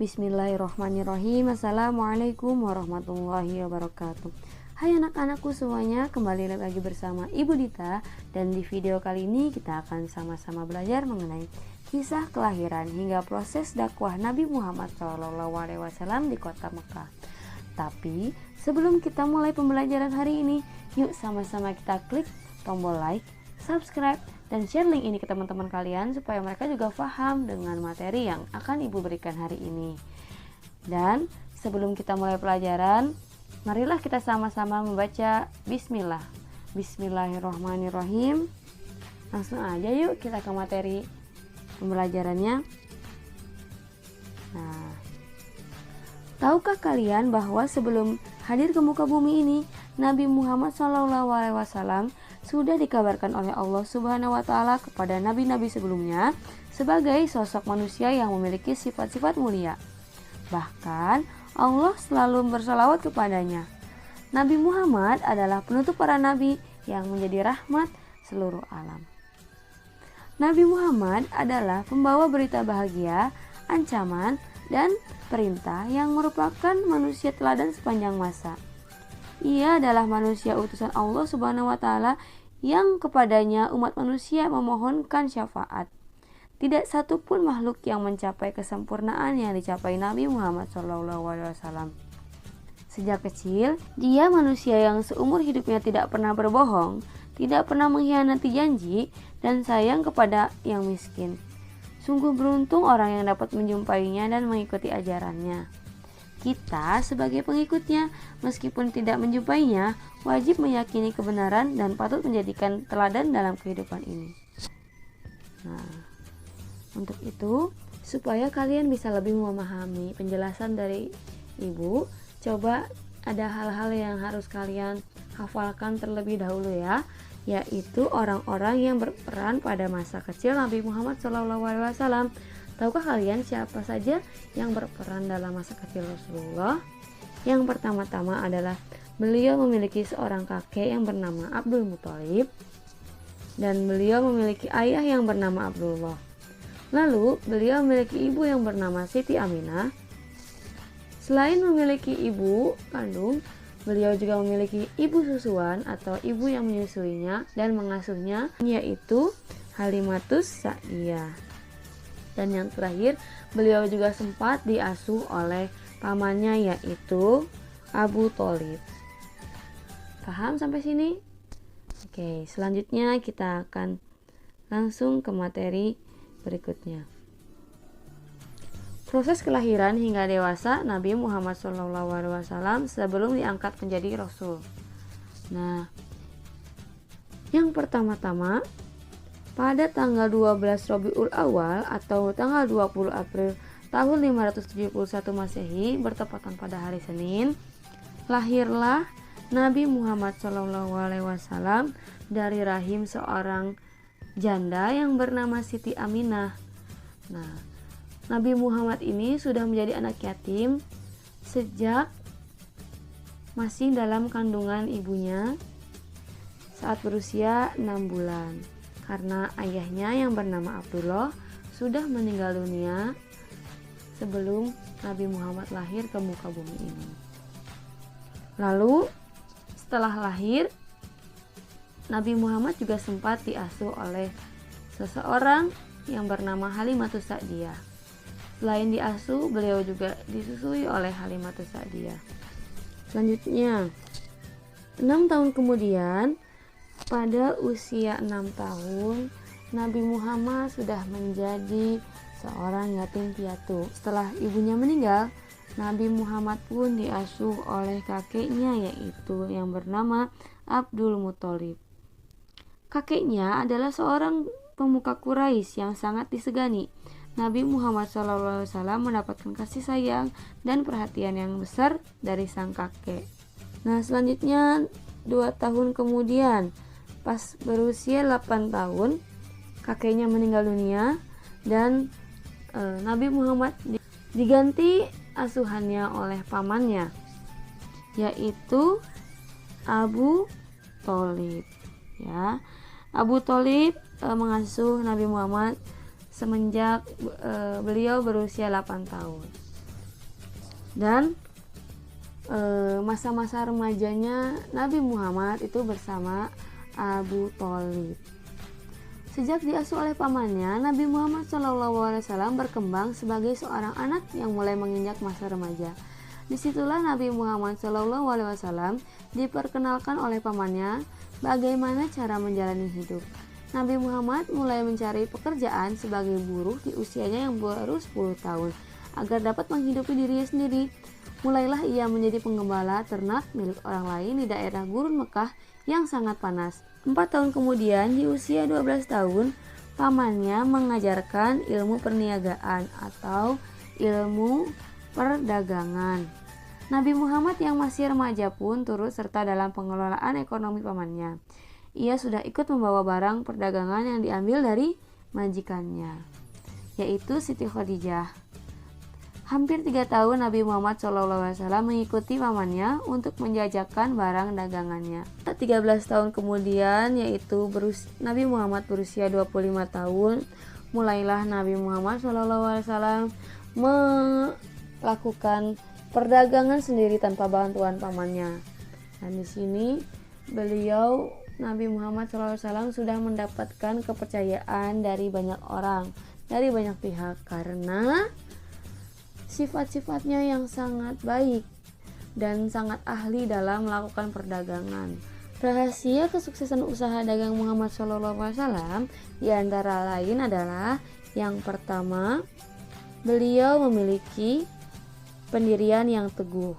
Bismillahirrahmanirrahim. Assalamualaikum warahmatullahi wabarakatuh. Hai anak-anakku semuanya, kembali lagi bersama Ibu Dita. Dan di video kali ini kita akan sama-sama belajar mengenai kisah kelahiran hingga proses dakwah Nabi Muhammad SAW di kota Mekah. Tapi sebelum kita mulai pembelajaran hari ini, yuk sama-sama kita klik tombol like, subscribe, dan share link ini ke teman-teman kalian supaya mereka juga paham dengan materi yang akan Ibu berikan hari ini. Dan sebelum kita mulai pelajaran, marilah kita sama-sama membaca Bismillah. Bismillahirrahmanirrahim. Langsung aja yuk kita ke materi pembelajarannya. Nah, tahukah kalian bahwa sebelum hadir ke muka bumi ini, Nabi Muhammad SAW sudah dikabarkan oleh Allah Subhanahu wa Ta'ala kepada nabi-nabi sebelumnya sebagai sosok manusia yang memiliki sifat-sifat mulia. Bahkan Allah selalu bersalawat kepadanya. Nabi Muhammad adalah penutup para nabi yang menjadi rahmat seluruh alam. Nabi Muhammad adalah pembawa berita bahagia, ancaman, dan perintah yang merupakan manusia teladan sepanjang masa. Ia adalah manusia utusan Allah Subhanahu wa Ta'ala yang kepadanya umat manusia memohonkan syafaat. Tidak satu pun makhluk yang mencapai kesempurnaan yang dicapai Nabi Muhammad SAW. Sejak kecil, dia manusia yang seumur hidupnya tidak pernah berbohong, tidak pernah mengkhianati janji, dan sayang kepada yang miskin. Sungguh beruntung orang yang dapat menjumpainya dan mengikuti ajarannya. Kita sebagai pengikutnya, meskipun tidak menjumpainya, wajib meyakini kebenaran dan patut menjadikan teladan dalam kehidupan ini. Nah, untuk itu, supaya kalian bisa lebih memahami penjelasan dari Ibu, coba ada hal-hal yang harus kalian hafalkan terlebih dahulu ya, yaitu orang-orang yang berperan pada masa kecil Nabi Muhammad SAW. Tahukah kalian siapa saja yang berperan dalam masa kecil Rasulullah? Yang pertama-tama adalah beliau memiliki seorang kakek yang bernama Abdul Muthalib, dan beliau memiliki ayah yang bernama Abdullah. Lalu beliau memiliki ibu yang bernama Siti Aminah. Selain memiliki ibu kandung, beliau juga memiliki ibu susuan atau ibu yang menyusuinya dan mengasuhnya, yaitu Halimatus Sa'diyah. Dan yang terakhir, beliau juga sempat diasuh oleh pamannya, yaitu Abu Thalib. Paham sampai sini? Oke, selanjutnya kita akan langsung ke materi berikutnya. Proses kelahiran hingga dewasa Nabi Muhammad SAW sebelum diangkat menjadi Rasul. Nah, yang pertama-tama, pada tanggal 12 Rabiul Awal atau tanggal 20 April tahun 571 Masehi bertepatan pada hari Senin, lahirlah Nabi Muhammad SAW dari rahim seorang janda yang bernama Siti Aminah. Nah, Nabi Muhammad ini sudah menjadi anak yatim sejak masih dalam kandungan ibunya saat berusia 6 bulan. Karena ayahnya yang bernama Abdullah sudah meninggal dunia sebelum Nabi Muhammad lahir ke muka bumi ini. Lalu setelah lahir, Nabi Muhammad juga sempat diasuh oleh seseorang yang bernama Halimatus Sa'diyah. Selain diasuh, beliau juga disusui oleh Halimatus Sa'diyah. Selanjutnya, 6 tahun kemudian, pada usia 6 tahun, Nabi Muhammad sudah menjadi seorang yatim piatu. Setelah ibunya meninggal, Nabi Muhammad pun diasuh oleh kakeknya, yaitu yang bernama Abdul Muthalib. Kakeknya adalah seorang pemuka Quraisy yang sangat disegani. Nabi Muhammad SAW mendapatkan kasih sayang dan perhatian yang besar dari sang kakek. Nah, selanjutnya 2 tahun kemudian, pas berusia 8 tahun, kakeknya meninggal dunia dan Nabi Muhammad diganti asuhannya oleh pamannya, yaitu Abu Thalib. Ya, Abu Thalib mengasuh Nabi Muhammad semenjak beliau berusia 8 tahun. Dan masa-masa remajanya Nabi Muhammad itu bersama Abu Thalib. Sejak diasuh oleh pamannya, Nabi Muhammad SAW berkembang sebagai seorang anak yang mulai menginjak masa remaja. Disitulah Nabi Muhammad SAW diperkenalkan oleh pamannya bagaimana cara menjalani hidup. Nabi Muhammad mulai mencari pekerjaan sebagai buruh di usianya yang baru 10 tahun agar dapat menghidupi dirinya sendiri. Mulailah ia menjadi penggembala ternak milik orang lain di daerah gurun Mekah yang sangat panas. 4 tahun kemudian, di usia 12 tahun, pamannya mengajarkan ilmu perniagaan atau ilmu perdagangan. Nabi Muhammad yang masih remaja pun turut serta dalam pengelolaan ekonomi pamannya. Ia sudah ikut membawa barang perdagangan yang diambil dari majikannya, yaitu Siti Khadijah. Hampir 3 tahun Nabi Muhammad SAW mengikuti pamannya untuk menjajakan barang dagangannya. 13 tahun kemudian, yaitu Nabi Muhammad berusia 25 tahun, mulailah Nabi Muhammad SAW melakukan perdagangan sendiri tanpa bantuan pamannya. Dan di sini Nabi Muhammad SAW sudah mendapatkan kepercayaan dari banyak orang, dari banyak pihak, karena sifat-sifatnya yang sangat baik dan sangat ahli dalam melakukan perdagangan. Rahasia kesuksesan usaha dagang Muhammad SAW diantara lain adalah yang pertama, beliau memiliki pendirian yang teguh.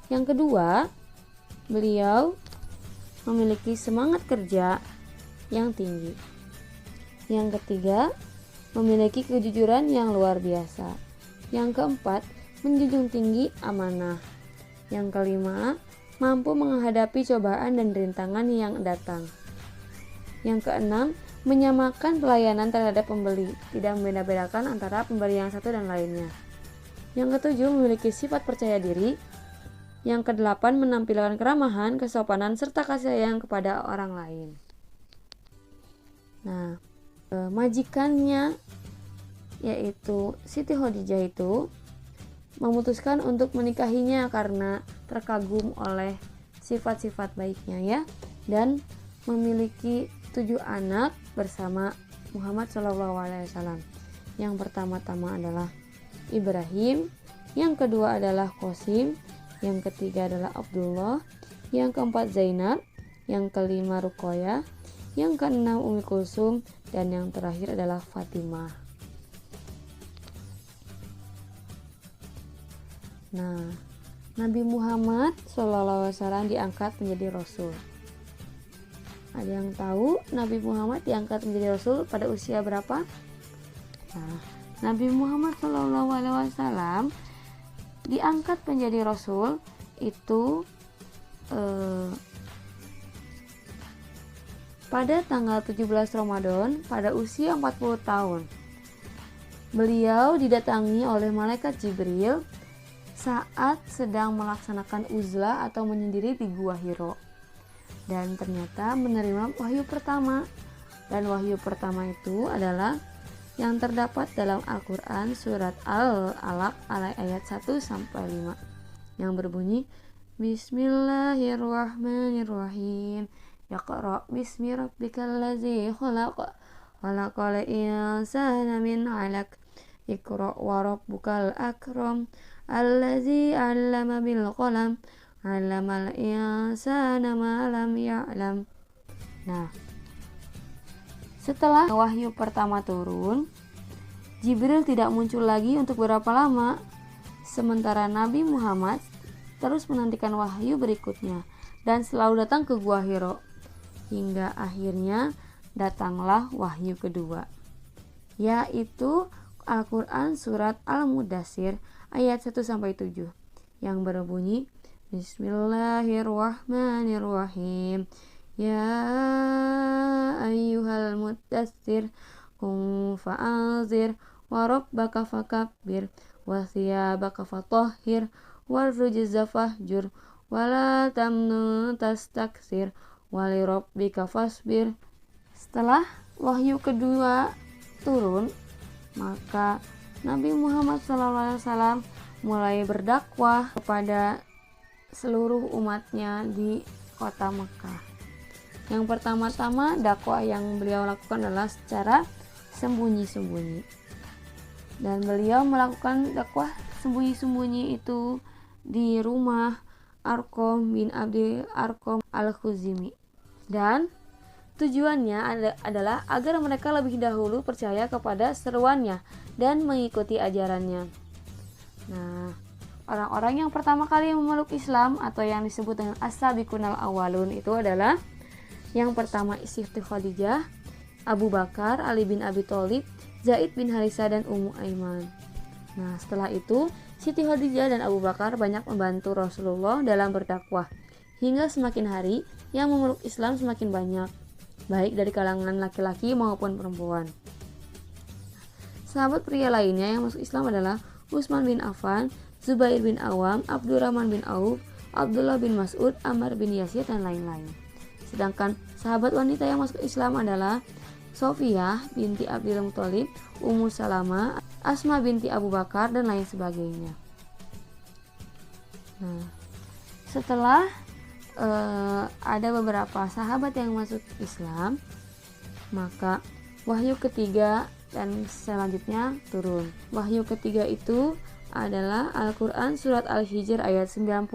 Yang kedua, beliau memiliki semangat kerja yang tinggi. Yang ketiga, memiliki kejujuran yang luar biasa. Yang keempat, menjunjung tinggi amanah. Yang kelima, mampu menghadapi cobaan dan rintangan yang datang. Yang keenam, menyamakan pelayanan terhadap pembeli, tidak membeda-bedakan antara pembeli yang satu dan lainnya. Yang ketujuh, memiliki sifat percaya diri. Yang kedelapan, menampilkan keramahan, kesopanan, serta kasih sayang kepada orang lain. Nah, majikannya yaitu Siti Khadijah itu memutuskan untuk menikahinya karena terkagum oleh sifat-sifat baiknya ya, dan memiliki 7 anak bersama Muhammad SAW. Yang pertama-tama adalah Ibrahim, yang kedua adalah Qasim, yang ketiga adalah Abdullah, yang keempat Zainab, yang kelima Ruqayyah, yang keenam Ummi Kulsum, dan yang terakhir adalah Fatimah. Nah, Nabi Muhammad SAW diangkat menjadi Rasul. Ada yang tahu Nabi Muhammad diangkat menjadi Rasul pada usia berapa? Nah, Nabi Muhammad SAW diangkat menjadi Rasul itu pada tanggal 17 Ramadan pada usia 40 tahun. Beliau didatangi oleh malaikat Jibril saat sedang melaksanakan uzlah atau menyendiri di Gua Hiro, dan ternyata menerima wahyu pertama. Dan wahyu pertama itu adalah yang terdapat dalam Al-Quran surat Al-Alaq ayat 1-5 yang berbunyi, Bismillahirrahmanirrahim, Yaqra bismi rabbikal ladzi khalaq, khalaqal insana min 'alaq, Iqra wa rabbukal akram, Allazi 'allama bil qalam, 'allamal insana ma lam ya'lam. Nah, setelah wahyu pertama turun, Jibril tidak muncul lagi untuk berapa lama, sementara Nabi Muhammad terus menantikan wahyu berikutnya dan selalu datang ke Gua Hiro, hingga akhirnya datanglah wahyu kedua, yaitu Al-Quran surat Al-Mudaththir ayat 1-7 yang berbunyi, Bismillahirrahmanirrahim, Ya ayyuhal mudaththir qum fa'anzir wa rabbaka fakabbir wa thiyabaka fatahhir wa rujza fahjur wa la tamnun tastakthir wa li rabbika fasbir. Setelah wahyu kedua turun, maka Nabi Muhammad SAW mulai berdakwah kepada seluruh umatnya di kota Mekah. Yang pertama-tama dakwah yang beliau lakukan adalah secara sembunyi-sembunyi. Dan beliau melakukan dakwah sembunyi-sembunyi itu di rumah Arqam bin Abdul Arqam al-Khuzimi. Dan tujuannya adalah agar mereka lebih dahulu percaya kepada seruannya dan mengikuti ajarannya. Nah, orang-orang yang pertama kali memeluk Islam atau yang disebut dengan as-sabiqunal awwalun itu adalah yang pertama Siti Khadijah, Abu Bakar, Ali bin Abi Thalib, Zaid bin Harisah, dan Ummu Aiman. Nah, setelah itu Siti Khadijah dan Abu Bakar banyak membantu Rasulullah dalam berdakwah, hingga semakin hari yang memeluk Islam semakin banyak, baik dari kalangan laki-laki maupun perempuan. Sahabat pria lainnya yang masuk Islam adalah Utsman bin Affan, Zubair bin Awam, Abdurrahman bin Auf, Abdullah bin Mas'ud, Ammar bin Yasir, dan lain-lain. Sedangkan sahabat wanita yang masuk Islam adalah Sofiyah binti Abdul Muthalib, Ummu Salamah, Asma binti Abu Bakar, dan lain sebagainya. Nah, setelah ada beberapa sahabat yang masuk Islam, maka wahyu ketiga dan selanjutnya turun. Wahyu ketiga itu adalah Al-Quran surat Al-Hijr ayat 94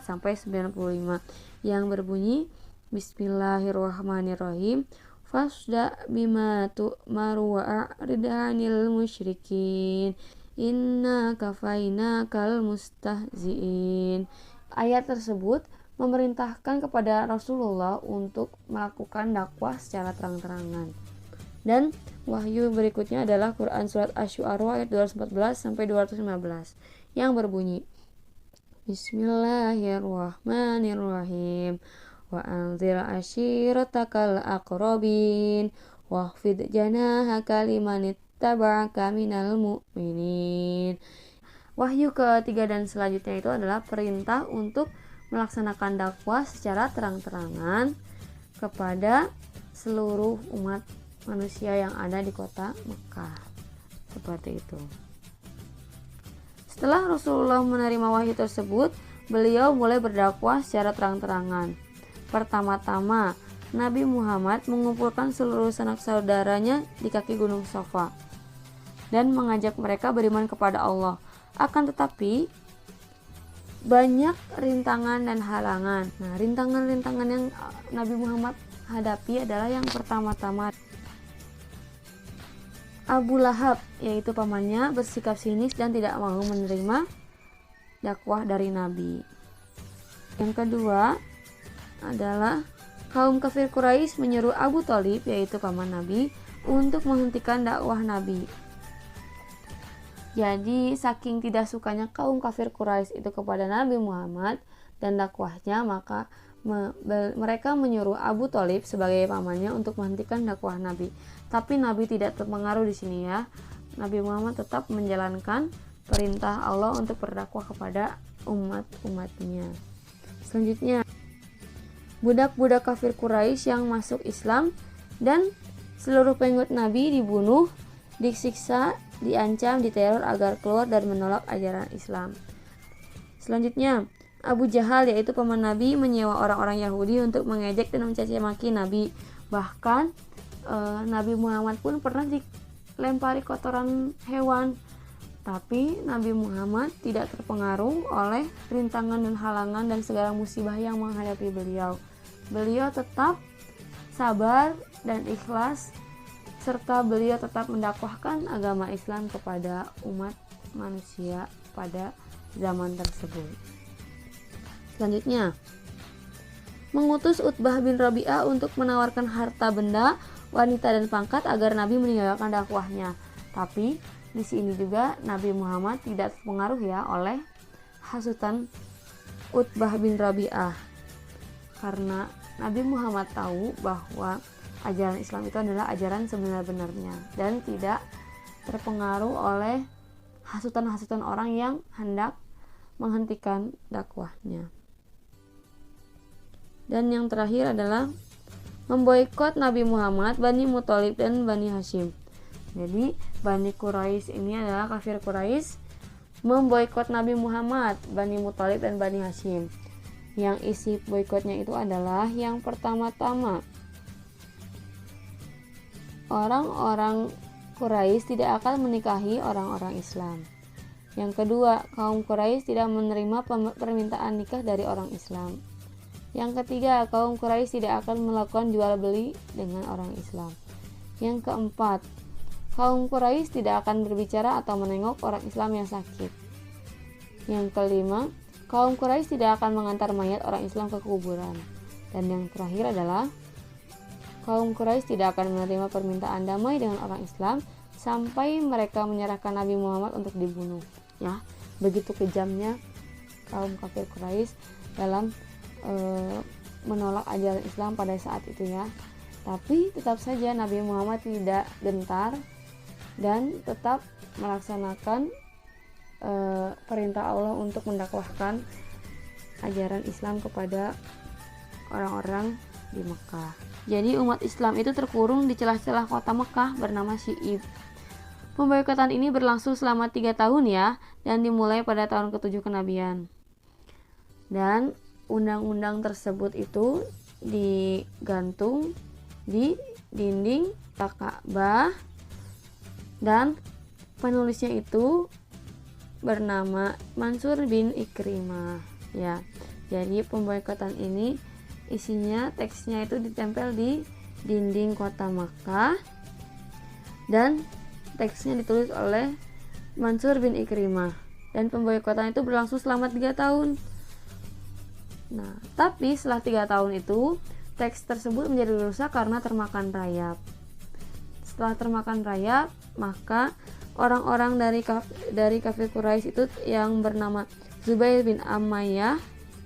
sampai 95 yang berbunyi Bismillahirrahmanirrahim. Fasda bima tu'maru wa a'rid 'anil musyrikin. Inna kafaina kal mustahziin. Ayat tersebut memerintahkan kepada Rasulullah untuk melakukan dakwah secara terang-terangan. Dan wahyu berikutnya adalah Quran surat Asy-Syu'ara ayat 214 sampai 215 yang berbunyi Bismillahirrahmanirrahim. Wa anzir ashiratakal aqrabin wahfid janahaka liman ittaba'aka minal mu'minin. Wahyu ketiga dan selanjutnya itu adalah perintah untuk melaksanakan dakwah secara terang-terangan kepada seluruh umat manusia yang ada di kota Mekah. Seperti itu. Setelah Rasulullah menerima wahyu tersebut, beliau mulai berdakwah secara terang-terangan. Pertama-tama, Nabi Muhammad mengumpulkan seluruh sanak saudaranya di kaki Gunung Safa dan mengajak mereka beriman kepada Allah. Akan tetapi, banyak rintangan dan halangan. Nah, rintangan-rintangan yang Nabi Muhammad hadapi adalah yang pertama-tama Abu Lahab, yaitu pamannya, bersikap sinis dan tidak mau menerima dakwah dari Nabi. Yang kedua adalah kaum kafir Quraisy menyuruh Abu Thalib, yaitu paman Nabi, untuk menghentikan dakwah Nabi. Jadi saking tidak sukanya kaum kafir Quraisy itu kepada Nabi Muhammad dan dakwahnya, maka mereka menyuruh Abu Thalib sebagai pamannya untuk menghentikan dakwah Nabi. Tapi Nabi tidak terpengaruh di sini ya. Nabi Muhammad tetap menjalankan perintah Allah untuk berdakwah kepada umat-umatnya. Selanjutnya, budak-budak kafir Quraisy yang masuk Islam dan seluruh pengikut Nabi dibunuh, disiksa, diancam, diteror agar keluar dan menolak ajaran Islam. Selanjutnya, Abu Jahal, yaitu paman Nabi, menyewa orang-orang Yahudi untuk mengejek dan mencaci maki Nabi. Bahkan Nabi Muhammad pun pernah dilempari kotoran hewan. Tapi Nabi Muhammad tidak terpengaruh oleh rintangan dan halangan dan segala musibah yang menghadapi beliau. Beliau tetap sabar dan ikhlas, serta beliau tetap mendakwahkan agama Islam kepada umat manusia pada zaman tersebut. Selanjutnya, mengutus Utbah bin Rabi'ah untuk menawarkan harta benda, wanita, dan pangkat agar Nabi meninggalkan dakwahnya. Tapi di sini juga Nabi Muhammad tidak terpengaruh ya oleh hasutan Utbah bin Rabi'ah, karena Nabi Muhammad tahu bahwa ajaran Islam itu adalah ajaran sebenar-benarnya dan tidak terpengaruh oleh hasutan-hasutan orang yang hendak menghentikan dakwahnya. Dan yang terakhir adalah memboikot Nabi Muhammad, Bani Muthalib, dan Bani Hashim. Jadi Bani Quraisy ini adalah kafir Quraisy memboikot Nabi Muhammad, Bani Muthalib dan Bani Hashim. Yang isi boikotnya itu adalah yang pertama-tama, orang-orang Quraisy tidak akan menikahi orang-orang Islam. Yang kedua, kaum Quraisy tidak menerima permintaan nikah dari orang Islam. Yang ketiga, kaum Quraisy tidak akan melakukan jual beli dengan orang Islam. Yang keempat, kaum Quraisy tidak akan berbicara atau menengok orang Islam yang sakit. Yang kelima, kaum Quraisy tidak akan mengantar mayat orang Islam ke kuburan. Dan yang terakhir adalah kaum Quraisy tidak akan menerima permintaan damai dengan orang Islam sampai mereka menyerahkan Nabi Muhammad untuk dibunuh. Ya, begitu kejamnya kaum kafir Quraisy dalam menolak ajaran Islam pada saat itu ya. Tapi tetap saja Nabi Muhammad tidak gentar dan tetap melaksanakan perintah Allah untuk mendakwahkan ajaran Islam kepada orang-orang di Mekah. Jadi umat Islam itu terkurung di celah-celah kota Mekah bernama Syi'ib. Pemboikotan ini berlangsung selama 3 tahun ya, dan dimulai pada tahun ke-7 kenabian. Dan undang-undang tersebut itu digantung di dinding Ka'bah, dan penulisnya itu bernama Mansur bin Ikrimah ya. Jadi pemboikotan ini isinya, teksnya itu ditempel di dinding kota Makkah dan teksnya ditulis oleh Mansur bin Ikrimah, dan pemboikotan itu berlangsung selama 3 tahun. Nah, tapi setelah 3 tahun itu teks tersebut menjadi rusak karena termakan rayap. Setelah termakan rayap, maka orang-orang dari kafir Quraisy itu yang bernama Zubair bin Ammayyah,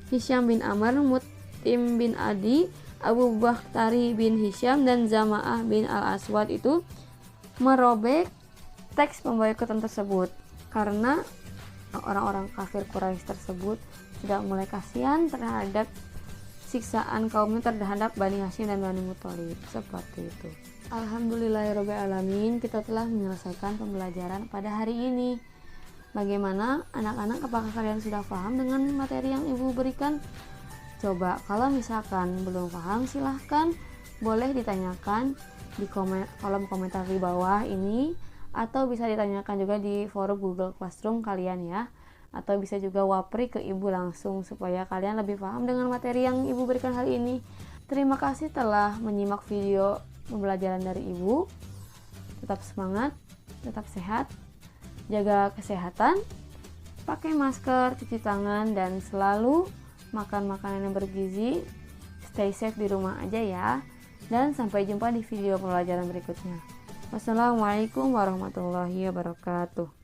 Hisham bin Amr, Mut'im bin Adi, Abu Bakhtari bin Hisham, dan Zama'ah bin Al-Aswad itu merobek teks pemboikotan tersebut karena orang-orang kafir Quraisy tersebut sudah mulai kasihan terhadap siksaan kaumnya terhadap Bani Hashim dan Bani Muthalib. Seperti itu. Alhamdulillahirrabbilalamin, kita telah menyelesaikan pembelajaran pada hari ini. Bagaimana anak-anak, apakah kalian sudah paham dengan materi yang ibu berikan? Coba kalau misalkan belum paham, silahkan boleh ditanyakan di kolom komentar di bawah ini, atau bisa ditanyakan juga di forum Google Classroom kalian ya, atau bisa juga wapri ke ibu langsung supaya kalian lebih paham dengan materi yang ibu berikan hari ini. Terima kasih telah menyimak video pembelajaran dari ibu. Tetap semangat, tetap sehat, jaga kesehatan, pakai masker, cuci tangan, dan selalu makan makanan yang bergizi. Stay safe di rumah aja ya, dan sampai jumpa di video pembelajaran berikutnya. Wassalamualaikum warahmatullahi wabarakatuh.